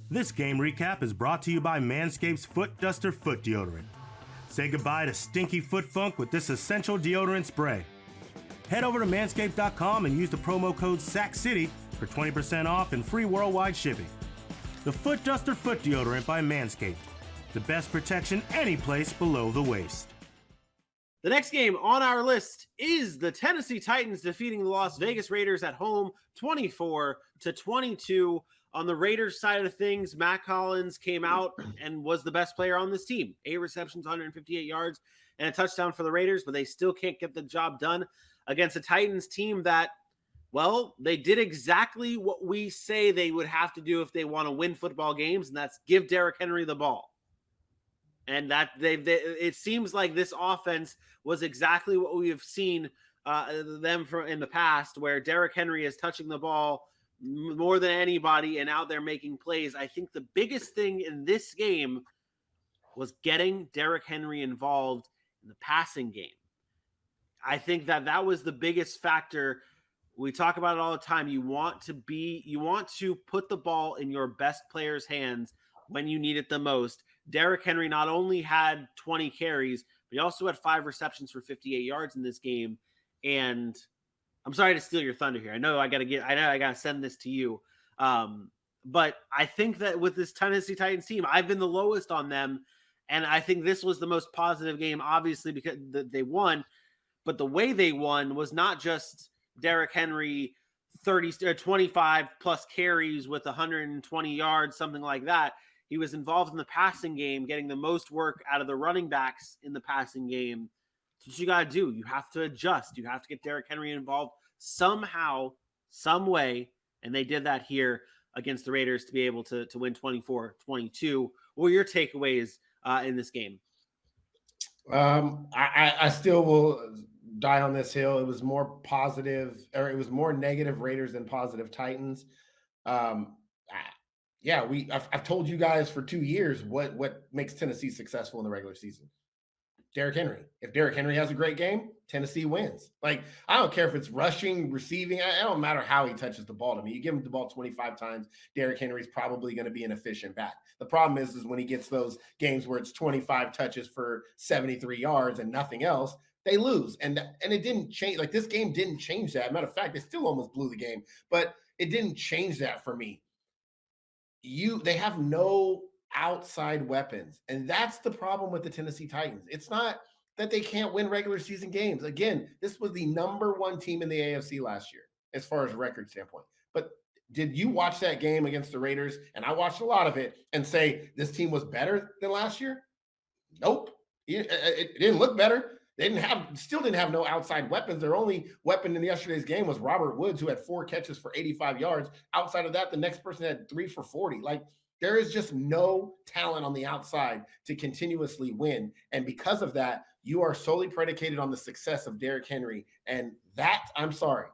This game recap is brought to you by Manscaped's Foot Duster Foot Deodorant. Say goodbye to stinky foot funk with this essential deodorant spray. Head over to manscaped.com and use the promo code SACCITY for 20% off and free worldwide shipping. The Foot Duster Foot Deodorant by Manscaped. The best protection any place below the waist. The next game on our list is the Tennessee Titans defeating the Las Vegas Raiders at home 24-22. On the Raiders side of things, Matt Collins came out and was the best player on this team. 8 receptions, 158 yards, and a touchdown for the Raiders, but they still can't get the job done against a Titans team that, well, they did exactly what we say they would have to do if they want to win football games, and that's give Derrick Henry the ball. And that it seems like this offense was exactly what we have seen them from in the past, where Derrick Henry is touching the ball more than anybody and out there making plays. I think the biggest thing in this game was getting Derrick Henry involved in the passing game. I think that was the biggest factor. We talk about it all the time. You want to put the ball in your best player's hands when you need it the most. Derrick Henry not only had 20 carries, but he also had 5 receptions for 58 yards in this game. And I'm sorry to steal your thunder here. I know I got to send this to you. But I think that with this Tennessee Titans team, I've been the lowest on them. And I think this was the most positive game, obviously, because they won. But the way they won was not just Derrick Henry 25 plus carries with 120 yards, something like that. He was involved in the passing game, getting the most work out of the running backs in the passing game. That's what you got to do. You have to adjust. You have to get Derrick Henry involved somehow, some way, and they did that here against the Raiders to be able to win 24-22. What were your takeaways in this game? I still will die on this hill. It was more positive, or it was more negative Raiders than positive Titans. I've told you guys for 2 years what makes Tennessee successful in the regular season. Derrick Henry. If Derrick Henry has a great game, Tennessee wins. Like, I don't care if it's rushing, receiving. I don't matter how he touches the ball to me. You give him the ball 25 times, Derrick Henry's probably going to be an efficient back. The problem is when he gets those games where it's 25 touches for 73 yards and nothing else, they lose. And it didn't change. Like, this game didn't change that. Matter of fact, they still almost blew the game, but it didn't change that for me. They have no outside weapons. And that's the problem with the Tennessee Titans. It's not that they can't win regular season games. Again, this was the number 1 team in the AFC last year, as far as a record standpoint. But did you watch that game against the Raiders? And I watched a lot of it, and say this team was better than last year? Nope. It didn't look better. They still didn't have no outside weapons. Their only weapon in yesterday's game was Robert Woods, who had 4 catches for 85 yards. Outside of that, the next person had 3 for 40. Like, there is just no talent on the outside to continuously win. And because of that, you are solely predicated on the success of Derrick Henry. And that, I'm sorry,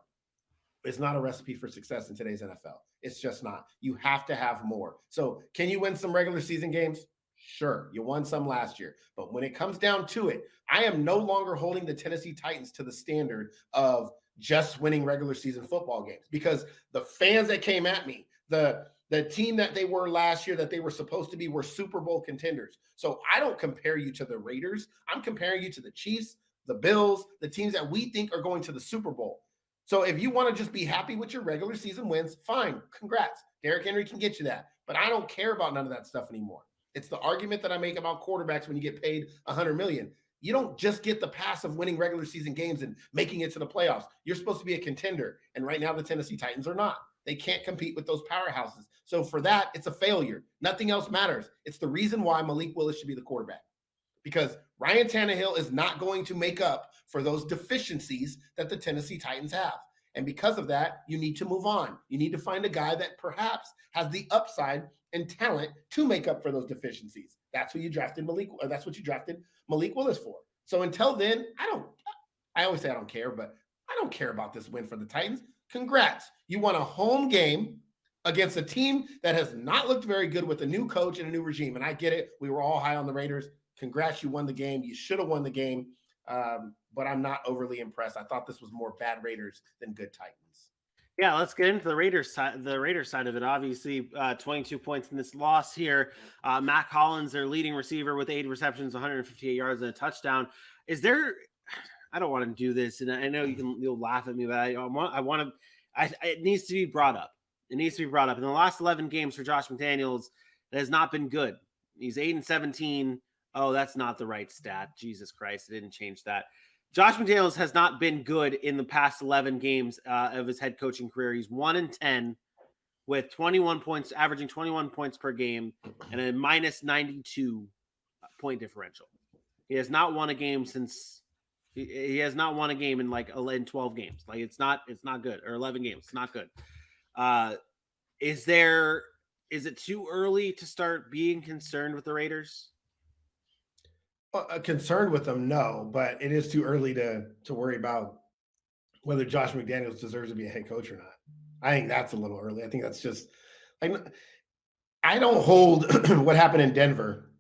is not a recipe for success in today's NFL. It's just not. You have to have more. So can you win some regular season games? Sure, you won some last year. But when it comes down to it, I am no longer holding the Tennessee Titans to the standard of just winning regular season football games, because the fans that came at me, the team that they were last year, that they were supposed to be, were Super Bowl contenders. So I don't compare you to the Raiders. I'm comparing you to the Chiefs, the Bills, the teams that we think are going to the Super Bowl. So if you want to just be happy with your regular season wins, fine, congrats. Derrick Henry can get you that. But I don't care about none of that stuff anymore. It's the argument that I make about quarterbacks when you get paid $100 million. You don't just get the pass of winning regular season games and making it to the playoffs. You're supposed to be a contender. And right now the Tennessee Titans are not. They can't compete with those powerhouses. So for that, it's a failure. Nothing else matters. It's the reason why Malik Willis should be the quarterback, because Ryan Tannehill is not going to make up for those deficiencies that the Tennessee Titans have. And because of that, you need to move on. You need to find a guy that perhaps has the upside and talent to make up for those deficiencies. That's who you drafted that's what you drafted Malik Willis for. So until then, I always say I don't care, but I don't care about this win for the Titans. Congrats. You won a home game against a team that has not looked very good with a new coach and a new regime. And I get it. We were all high on the Raiders. Congrats. You won the game. You should have won the game. But I'm not overly impressed. I thought this was more bad Raiders than good Titans. Yeah, let's get into the Raiders side. The Raiders side of it, obviously, 22 points in this loss here. Mac Hollins, their leading receiver, with 8 receptions, 158 yards, and a touchdown. Is there? I don't want to do this, and I know you'll laugh at me, but I want to. It needs to be brought up. It needs to be brought up. In the last 11 games for Josh McDaniels, it has not been good. He's 8-17. Oh, that's not the right stat. Jesus Christ, it didn't change that. Josh McDaniels has not been good in the past 11 games of his head coaching career. He's 1-10 with 21 points, averaging 21 points per game, and a minus 92 point differential. He has not won a game since he has not won a game in 12 games. Like it's not good, or 11 games. It's not good. Is it too early to start being concerned with the Raiders? Concerned with them, no, but it is too early to worry about whether Josh McDaniels deserves to be a head coach or not. I think that's a little early. I think that's just like I don't hold what happened in Denver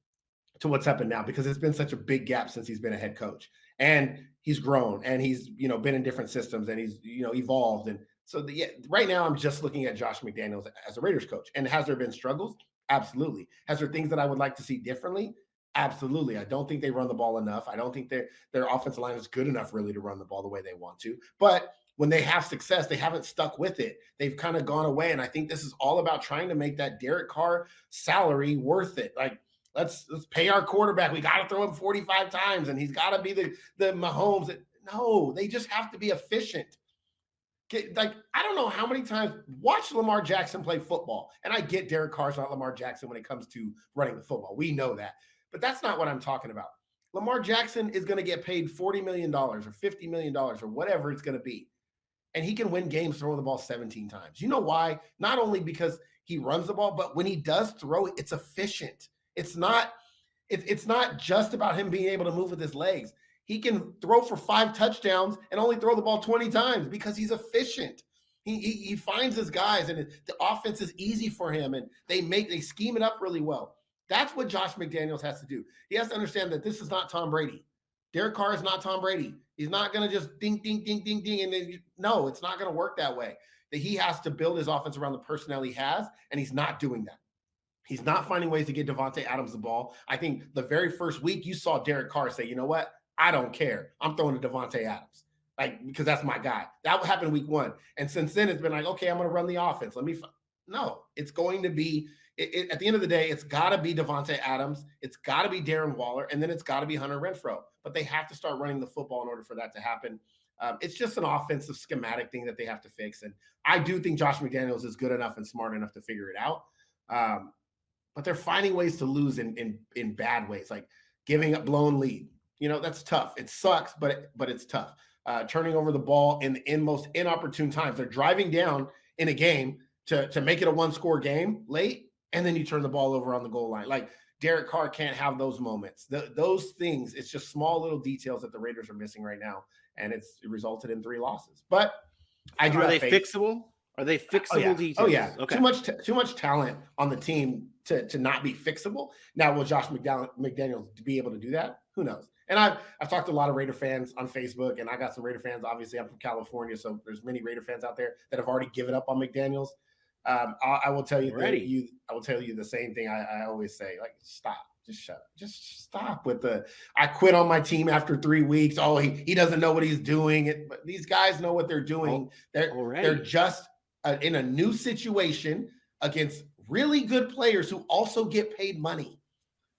to what's happened now because it's been such a big gap since he's been a head coach, and he's grown and he's been in different systems and he's evolved. And so right now I'm just looking at Josh McDaniels as a Raiders coach. And has there been struggles? Absolutely. Has there things that I would like to see differently? Absolutely. I don't think they run the ball enough. I don't think their offensive line is good enough really to run the ball the way they want to. But when they have success, they haven't stuck with it. They've kind of gone away. And I think this is all about trying to make that Derek Carr salary worth it. Like, let's pay our quarterback. We got to throw him 45 times and he's got to be the Mahomes. No, they just have to be efficient. Like, I don't know how many times watch Lamar Jackson play football. And I get Derek Carr's not Lamar Jackson when it comes to running the football. We know that. But that's not what I'm talking about. Lamar Jackson is going to get paid $40 million or $50 million or whatever it's going to be. And he can win games throwing the ball 17 times. You know why? Not only because he runs the ball, but when he does throw it, it's efficient. It's not just about him being able to move with his legs. He can throw for 5 touchdowns and only throw the ball 20 times because he's efficient. He finds his guys and the offense is easy for him and they scheme it up really well. That's what Josh McDaniels has to do. He has to understand that this is not Tom Brady. Derek Carr is not Tom Brady. He's not going to just ding, ding, ding, ding, ding. And then, no, it's not going to work that way. That he has to build his offense around the personnel he has, and he's not doing that. He's not finding ways to get Davante Adams the ball. I think the very first week you saw Derek Carr say, you know what? I don't care. I'm throwing to Davante Adams. Because that's my guy. That happened week 1. And since then, it's been like, okay, I'm going to run the offense. No, it's going to be at the end of the day, it's got to be Davante Adams. It's got to be Darren Waller. And then it's got to be Hunter Renfrow. But they have to start running the football in order for that to happen. It's just an offensive schematic thing that they have to fix. And I do think Josh McDaniels is good enough and smart enough to figure it out. But they're finding ways to lose in bad ways, like giving up blown lead. That's tough. It sucks, but it's tough. Turning over the ball in most inopportune times. They're driving down in a game to make it a 1-score game late, and then you turn the ball over on the goal line. Like, Derek Carr can't have those moments. Those things, it's just small little details that the Raiders are missing right now, and it resulted in 3 losses. But I do. Are they fixable? Are they fixable details? Oh yeah. Okay. Too much talent on the team to not be fixable. Now, will Josh McDaniels be able to do that? Who knows? And I've talked to a lot of Raider fans on Facebook, and I got some Raider fans. Obviously, I'm from California, so there's many Raider fans out there that have already given up on McDaniels. I will tell you I will tell you the same thing I always say, like, stop. Just shut up. Just stop with I quit on my team after 3 weeks. Oh, he doesn't know what he's doing. But these guys know what they're doing. They're just in a new situation against really good players who also get paid money.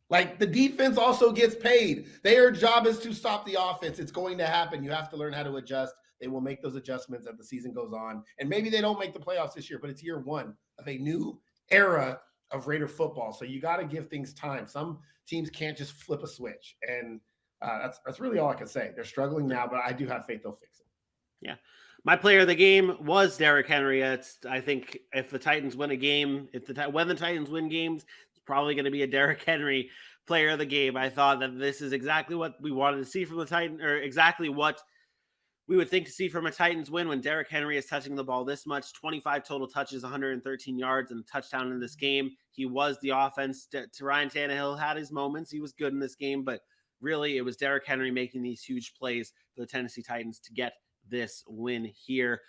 Like, the defense also gets paid. Their job is to stop the offense. It's going to happen. You have to learn how to adjust. They will make those adjustments as the season goes on. And maybe they don't make the playoffs this year, but it's year 1 of a new era of Raider football. So you got to give things time. Some teams can't just flip a switch. And that's really all I can say. They're struggling now, but I do have faith they'll fix it. Yeah. My player of the game was Derrick Henry. I think if the Titans win a game, when the Titans win games, it's probably going to be a Derrick Henry player of the game. I thought that this is exactly what we wanted to see from the Titans, or exactly what we would think to see from a Titans win when Derrick Henry is touching the ball this much. 25 total touches, 113 yards, and a touchdown in this game. He was the offense. To Ryan Tannehill had his moments. He was good in this game, but really it was Derrick Henry making these huge plays for the Tennessee Titans to get this win here.